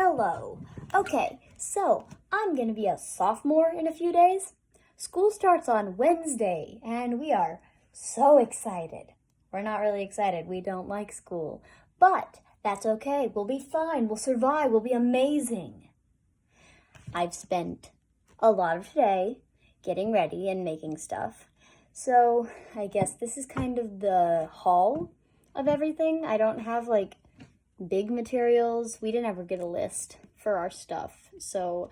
Hello. Okay, so I'm gonna be a sophomore in a few days. School starts on Wednesday, and we are so excited. We're not really excited. We don't like school. But that's okay. We'll be fine. We'll survive. We'll be amazing. I've spent a lot of today getting ready and making stuff. So I guess this is kind of the haul of everything. I don't have big materials. We didn't ever get a list for our stuff. So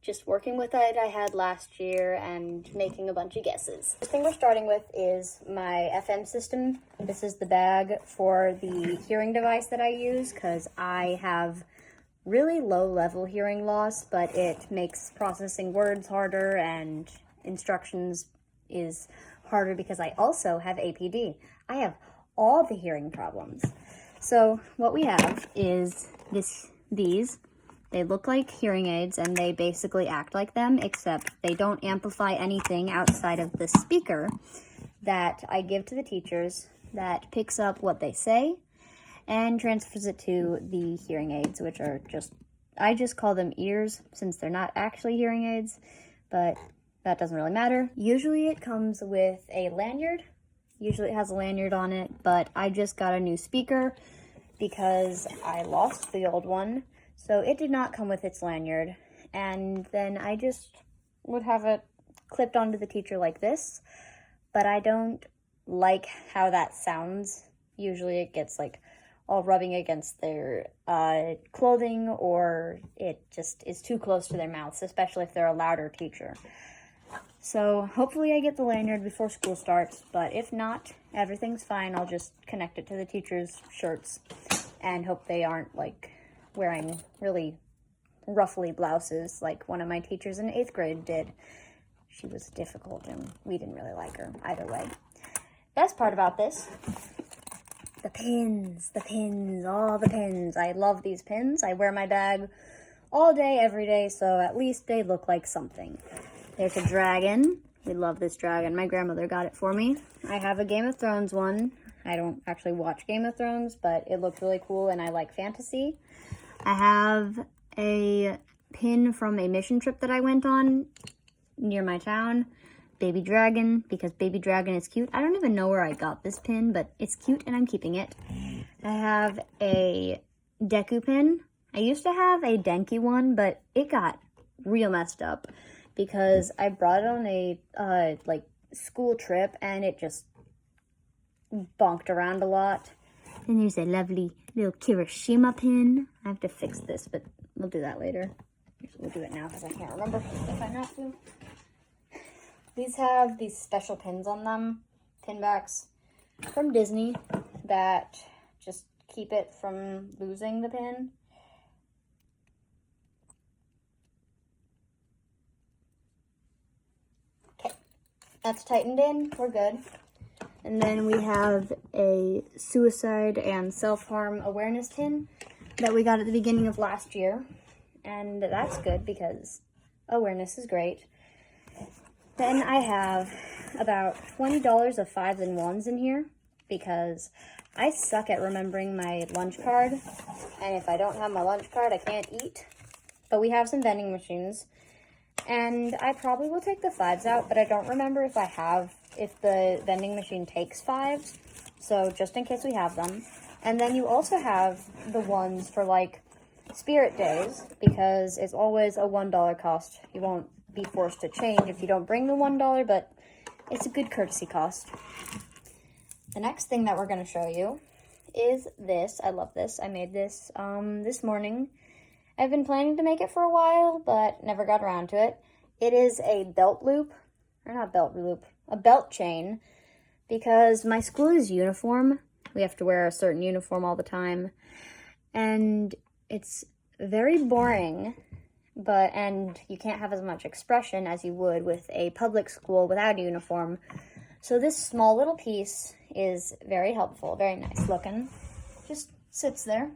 just working with it I had last year and making a bunch of guesses. The thing we're starting with is my FM system. This is the bag for the hearing device that I use because I have really low level hearing loss, but it makes processing words harder and instructions is harder because I also have APD. I have all the hearing problems. So what we have is these. They look like hearing aids and they basically act like them, except they don't amplify anything outside of the speaker that I give to the teachers that picks up what they say and transfers it to the hearing aids, which are I just call them ears since they're not actually hearing aids, but that doesn't really matter. Usually it comes with a lanyard. Usually it has a lanyard on it, but I just got a new speaker because I lost the old one, so it did not come with its lanyard. And then I just would have it clipped onto the teacher like this, but I don't like how that sounds. Usually it gets all rubbing against their clothing, or it just is too close to their mouths, especially if they're a louder teacher. So hopefully I get the lanyard before school starts, but if not, everything's fine. I'll just connect it to the teachers' shirts and hope they aren't wearing really ruffly blouses like one of my teachers in 8th grade did. She was difficult and we didn't really like her either way. Best part about this, the pins, all the pins. I love these pins. I wear my bag all day, every day, so at least they look like something. There's a dragon. We love this dragon. My grandmother got it for me. I have a Game of Thrones one. I don't actually watch Game of Thrones, but it looked really cool and I like fantasy. I have a pin from a mission trip that I went on near my town. Baby dragon, because baby dragon is cute. I don't even know where I got this pin, but it's cute and I'm keeping it. I have a Deku pin. I used to have a Denki one, but it got real messed up because I brought it on a school trip and it just bonked around a lot. And there's a lovely little Kirishima pin. I have to fix this, but we'll do that later. We'll do it now because I can't remember if I have to. These have these special pins on them, pin backs from Disney that just keep it from losing the pin. Okay, that's tightened in, we're good. And then we have a suicide and self-harm awareness pin that we got at the beginning of last year. And that's good because awareness is great. Then I have about $20 of 5s and 1s in here because I suck at remembering my lunch card. And if I don't have my lunch card, I can't eat. But we have some vending machines. And I probably will take the 5s out, but I don't remember if the vending machine takes 5s. So just in case we have them. And then you also have the ones for Spirit Days, because it's always a $1 cost. You won't be forced to change if you don't bring the $1, but it's a good courtesy cost. The next thing that we're going to show you is this. I love this. I made this this morning. I've been planning to make it for a while, but never got around to it. It is a belt loop, or not belt loop, a belt chain, because my school is uniform. We have to wear a certain uniform all the time, and it's very boring, and you can't have as much expression as you would with a public school without a uniform. So this small little piece is very helpful, very nice looking. Just sits there.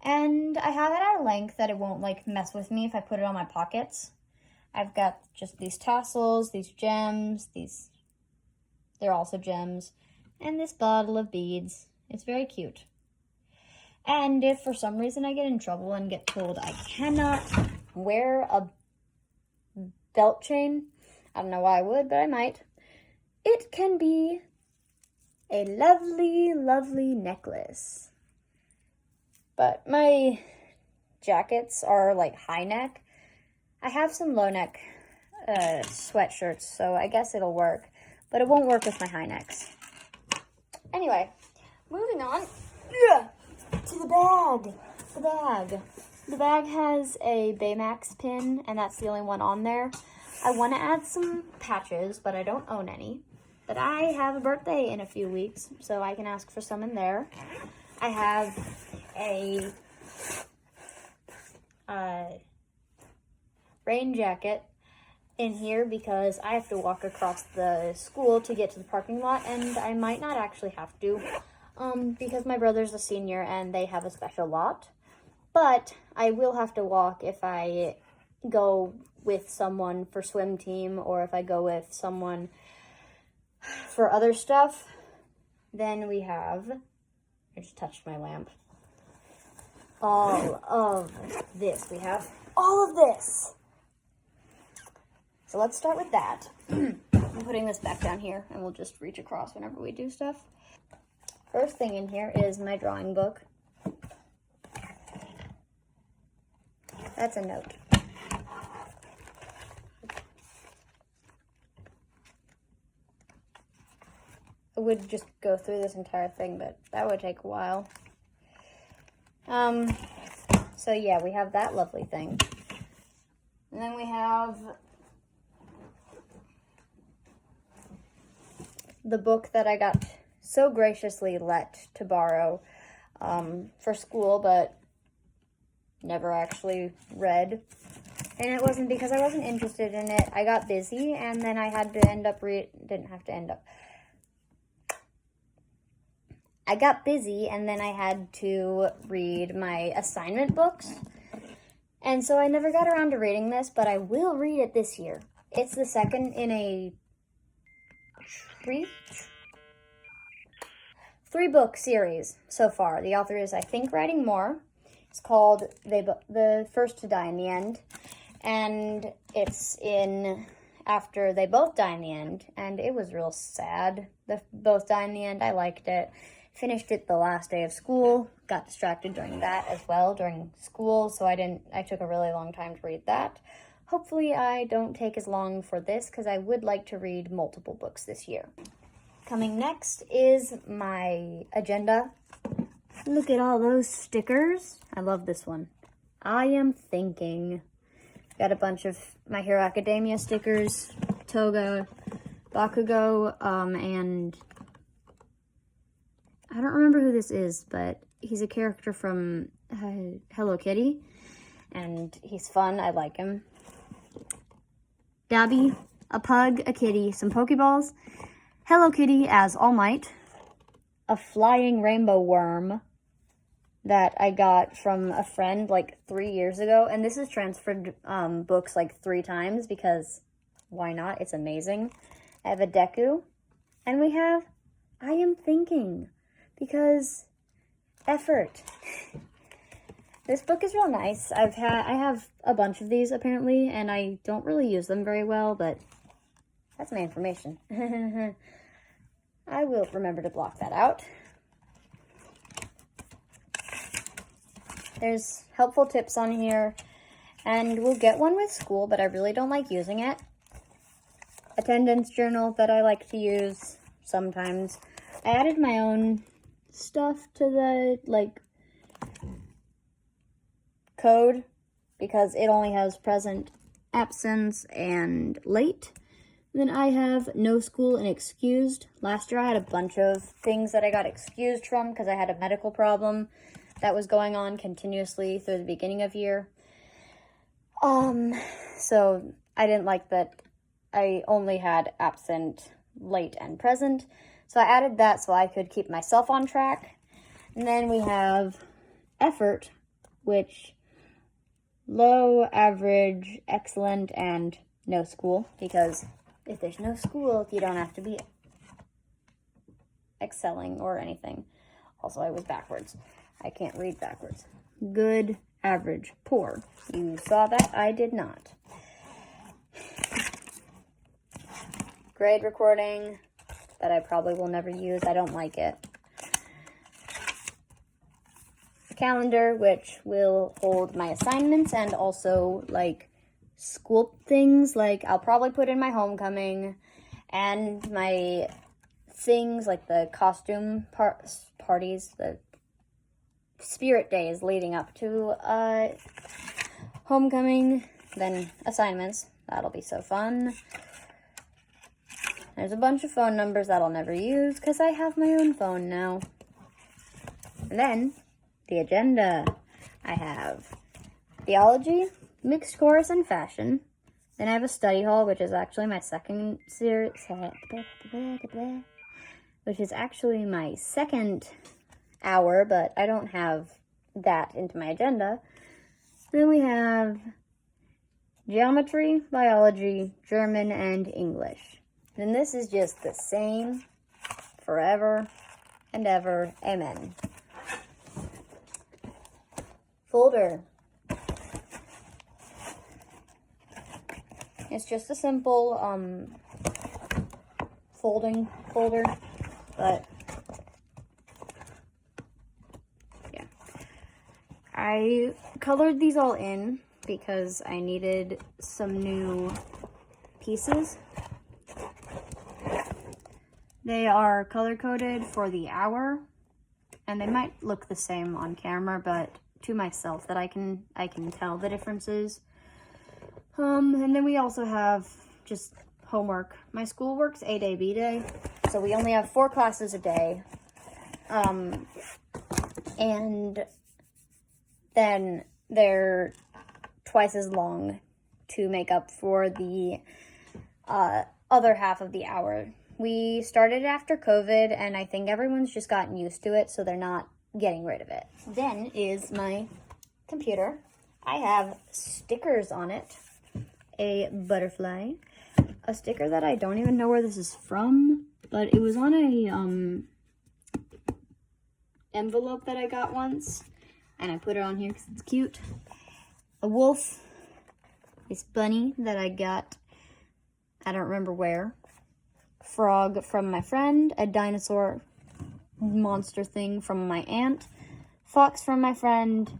And I have it at a length that it won't mess with me if I put it on my pockets. I've got just these tassels, these gems, they're also gems, and this bottle of beads. It's very cute. And if for some reason I get in trouble and get told I cannot wear a belt chain, I don't know why I would, but I might, it can be a lovely, lovely necklace. But my jackets are like high neck. I have some low neck sweatshirts, so I guess it'll work, but it won't work with my high necks. Anyway, moving on to the bag. The bag has a Baymax pin, and that's the only one on there. I want to add some patches, but I don't own any. But I have a birthday in a few weeks, so I can ask for some in there. I have a rain jacket in here because I have to walk across the school to get to the parking lot, and I might not actually have to because my brother's a senior and they have a special lot. But I will have to walk if I go with someone for swim team, or if I go with someone for other stuff. Then we have, I just touched my lamp, all of this. We have all of this. So let's start with that. I'm putting this back down here, and we'll just reach across whenever we do stuff. First thing in here is my drawing book. That's a note. I would just go through this entire thing, but that would take a while. So yeah, we have that lovely thing. And then we have the book that I got so graciously let to borrow for school, but never actually read. And it wasn't because I wasn't interested in it. I got busy, and then I had to I got busy, and then I had to read my assignment books. And so I never got around to reading this, but I will read it this year. It's the second in a three-book series so far. The author is, I think, writing more. It's called The First to Die in the End. And it's in after they both die in the end. And it was real sad. They both die in the end. I liked it. Finished it the last day of school. Got distracted during that as well, during school. So I took a really long time to read that. Hopefully I don't take as long for this, because I would like to read multiple books this year. Coming next is my agenda. Look at all those stickers. I love this one. I am thinking. Got a bunch of My Hero Academia stickers, Toga, Bakugo, and I don't remember who this is, but he's a character from Hello Kitty, and he's fun. I like him. Dabby, a pug, a kitty, some Pokeballs, Hello Kitty as All Might, a flying rainbow worm that I got from a friend like 3 years ago. And this has transferred books like 3 times because why not? It's amazing. I have a Deku. And we have I Am Thinking, because effort. This book is real nice. I have a bunch of these apparently, and I don't really use them very well, but that's my information. I will remember to block that out. There's helpful tips on here, and we'll get one with school, but I really don't like using it. Attendance journal that I like to use sometimes. I added my own stuff to the, code, because it only has present, absence, and late. Then I have no school and excused. Last year I had a bunch of things that I got excused from because I had a medical problem that was going on continuously through the beginning of year. So I didn't like that I only had absent, late, and present. So I added that so I could keep myself on track. And then we have effort, which low, average, excellent, and no school, because if there's no school, you don't have to be excelling or anything. Also, I was backwards. I can't read backwards. Good, average, poor. You saw that? I did not. Grade recording that I probably will never use. I don't like it. Calendar, which will hold my assignments and also like school things. Like I'll probably put in my homecoming and my things like the costume parties, the spirit days leading up to homecoming, then assignments. That'll be so fun. There's a bunch of phone numbers that I'll never use because I have my own phone now. And then the agenda. I have theology, mixed chorus, and fashion. Then I have a study hall, which is actually my second series, which is actually my second hour, but I don't have that into my agenda. Then we have geometry, biology, German, and English. And this is just the same forever and ever. Amen. Folder. It's just a simple folding folder, but yeah. I colored these all in because I needed some new pieces. They are color-coded for the hour, and they might look the same on camera, but to myself that I can tell the differences. And then we also have just homework. My school works A-Day, B-Day, so we only have 4 classes a day. And then they're twice as long to make up for the other half of the hour. We started after COVID, and I think everyone's just gotten used to it, so they're not getting rid of it. Then is my computer. I have stickers on it. A butterfly. A sticker that I don't even know where this is from, but it was on a envelope that I got once, and I put it on here because it's cute. A wolf. This bunny that I got, I don't remember where. Frog from my friend. A dinosaur monster thing from my aunt. Fox from my friend.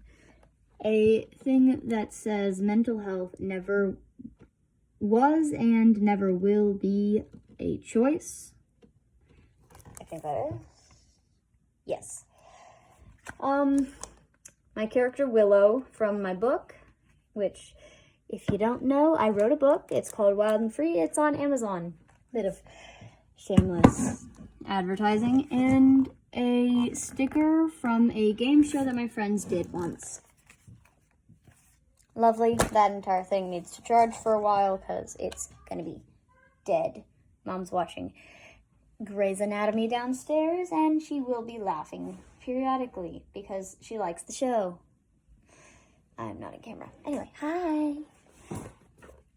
A thing that says mental health never was and never will be a choice. I think that is. Yes. My character Willow from my book, which, if you don't know, I wrote a book. It's called Wild and Free. It's on Amazon. Bit of shameless advertising. And a sticker from a game show that my friends did once. Lovely. That entire thing needs to charge for a while because it's going to be dead. Mom's watching Grey's Anatomy downstairs, and she will be laughing periodically because she likes the show. I'm not on camera. Anyway, hi.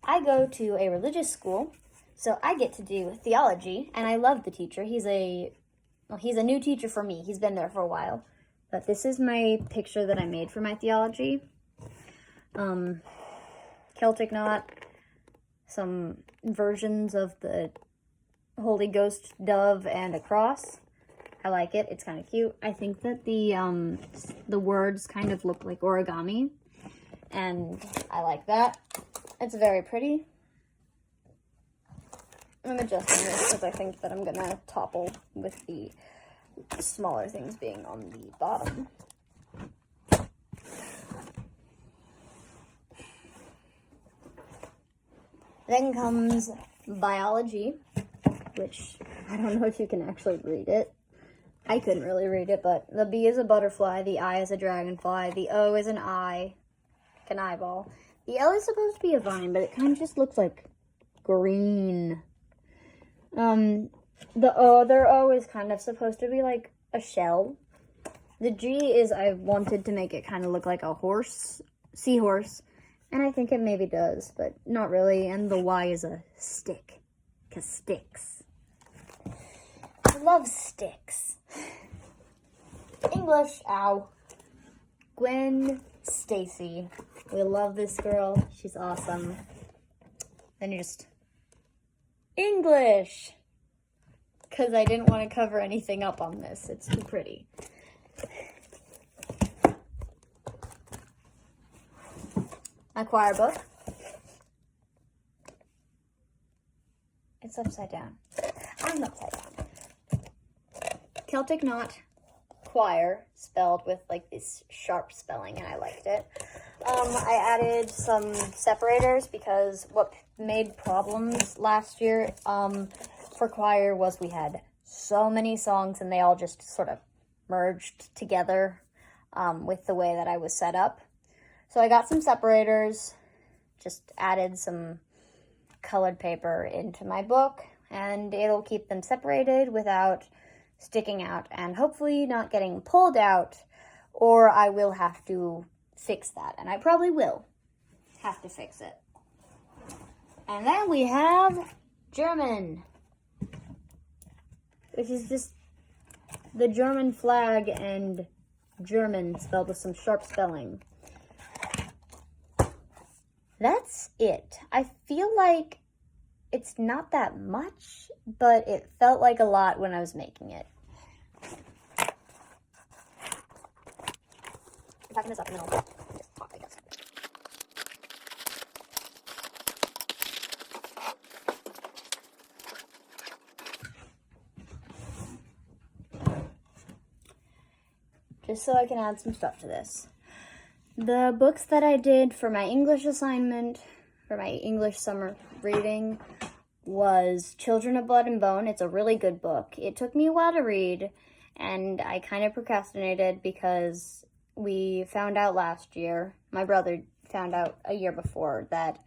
I go to a religious school, so I get to do theology, and I love the teacher. He's a new teacher for me. He's been there for a while. But this is my picture that I made for my theology. Celtic knot, some versions of the Holy Ghost dove and a cross. I like it. It's kind of cute. I think that the words kind of look like origami, and I like that. It's very pretty. I'm adjusting this because I think that I'm gonna topple with the smaller things being on the bottom. Then comes biology, which I don't know if you can actually read it. I couldn't really read it, but the B is a butterfly, the I is a dragonfly, the O is an eye, like an eyeball. The L is supposed to be a vine, but it kind of just looks like green. The other O is kind of supposed to be like a shell. The G is, I wanted to make it kind of look like a horse, seahorse. And I think it maybe does, but not really. And the Y is a stick, because sticks. I love sticks. English, ow. Gwen Stacy. We love this girl. She's awesome. Then just English, because I didn't want to cover anything up on this. It's too pretty. My choir book. It's upside down. I'm upside down. Celtic Knot Choir, spelled with like this sharp spelling, and I liked it. I added some separators because what made problems last year for choir was we had so many songs and they all just sort of merged together with the way that I was set up. So I got some separators, just added some colored paper into my book, and it'll keep them separated without sticking out and hopefully not getting pulled out, or I will have to fix that, and I probably will have to fix it. And then we have German, which is just the German flag and German spelled with some sharp spelling. That's it. I feel like it's not that much, but it felt like a lot when I was making it. Packing this up and then I'll just talk, I guess. Just so I can add some stuff to this. The books that I did for my English assignment, for my English summer reading, was Children of Blood and Bone. It's a really good book. It took me a while to read, and I kind of procrastinated because we found out last year, my brother found out a year before, that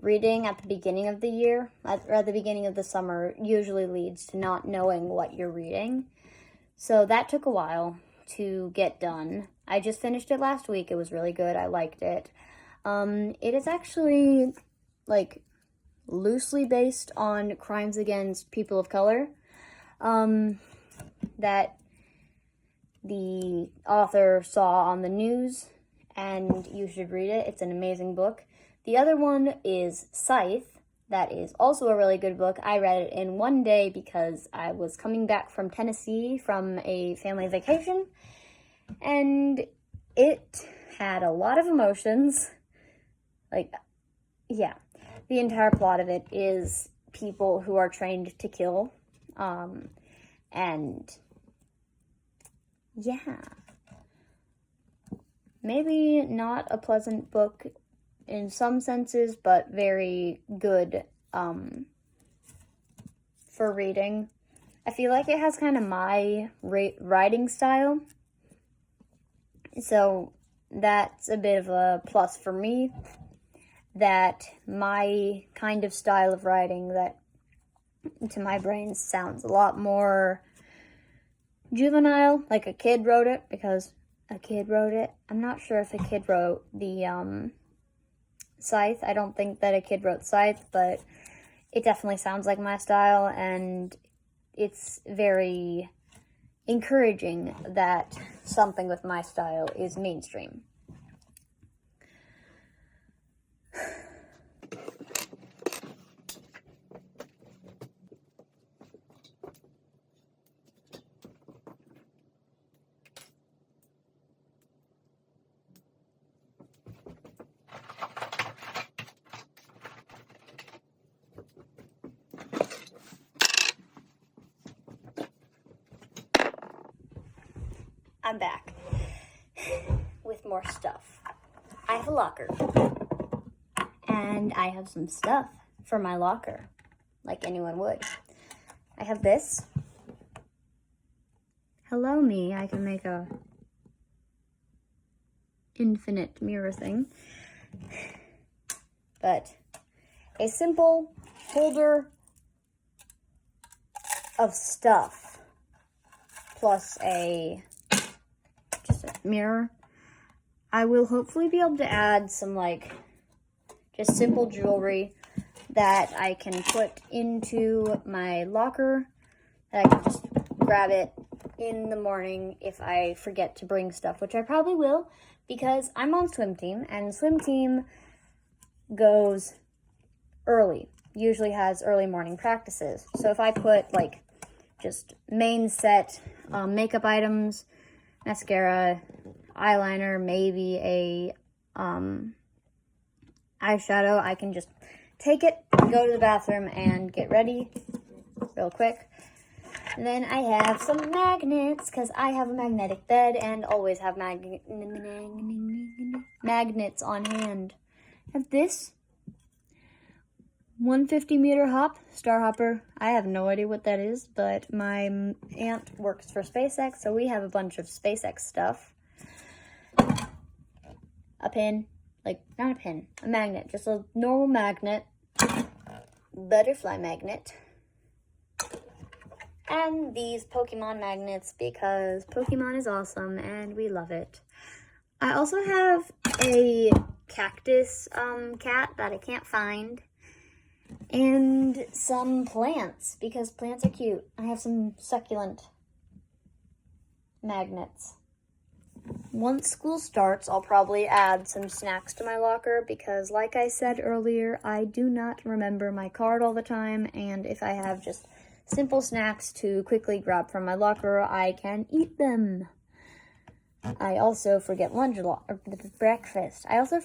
reading at the beginning of the year, or at the beginning of the summer, usually leads to not knowing what you're reading. So that took a while to get done. I just finished it last week. It was really good. I liked it. It is actually, like, loosely based on crimes against people of color that the author saw on the news, and you should read it. It's an amazing book. The other one is Scythe. That is also a really good book. I read it in one day because I was coming back from Tennessee from a family vacation, and it had a lot of emotions. Like, yeah. The entire plot of it is people who are trained to kill, and yeah. Maybe not a pleasant book in some senses, but very good for reading. I feel like it has kind of my writing style, so that's a bit of a plus for me, that my kind of style of writing that to my brain sounds a lot more juvenile, like a kid wrote it, because a kid wrote it. I'm not sure if a kid wrote the Scythe. I don't think that a kid wrote Scythe, but it definitely sounds like my style, and it's very encouraging that something with my style is mainstream. I'm back with more stuff. I have a locker, and I have some stuff for my locker, like anyone would. I have this. Hello me, I can make a infinite mirror thing. But a simple holder of stuff plus just a mirror. I will hopefully be able to add some just simple jewelry that I can put into my locker, that I can just grab it in the morning if I forget to bring stuff, which I probably will, because I'm on swim team, and swim team goes early, usually has early morning practices. So if I put like just main set makeup items, mascara, eyeliner, maybe a eyeshadow, I can just take it, go to the bathroom, and get ready real quick. And then I have some magnets, because I have a magnetic bed and always have magnets on hand. I have this 150-meter hop, Star Hopper. I have no idea what that is, but my aunt works for SpaceX, so we have a bunch of SpaceX stuff. A pin, like, not a pin, a magnet, just a normal magnet, butterfly magnet. And these Pokemon magnets, because Pokemon is awesome and we love it. I also have a cactus cat that I can't find. And some plants, because plants are cute. I have some succulent magnets. Once school starts, I'll probably add some snacks to my locker, because like I said earlier, I do not remember my card all the time, and if I have just simple snacks to quickly grab from my locker, I can eat them. I also forget breakfast. I also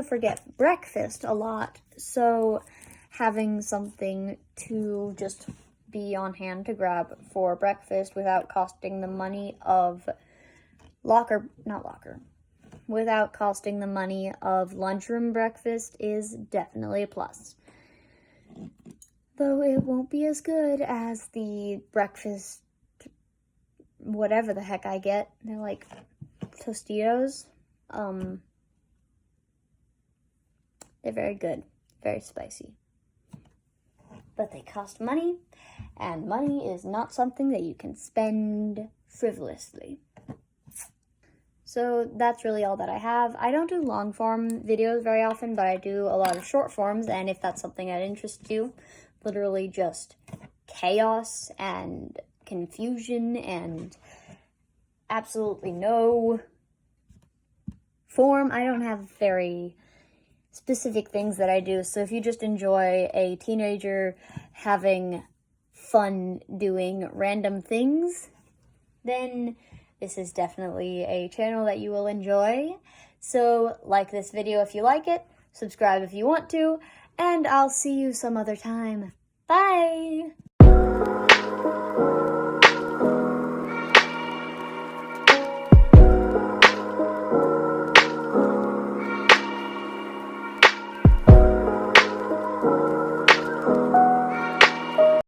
forget breakfast a lot, so having something to just be on hand to grab for breakfast without costing the money of without costing the money of lunchroom breakfast is definitely a plus. Though it won't be as good as the breakfast, whatever the heck I get. They're like Tostitos. They're very good, very spicy. But they cost money, and money is not something that you can spend frivolously. So that's really all that I have. I don't do long form videos very often, but I do a lot of short forms, and if that's something that interests you, literally just chaos and confusion and absolutely no form. I don't have very specific things that I do, so if you just enjoy a teenager having fun doing random things, then this is definitely a channel that you will enjoy. So like this video if you like it, subscribe if you want to, and I'll see you some other time. Bye!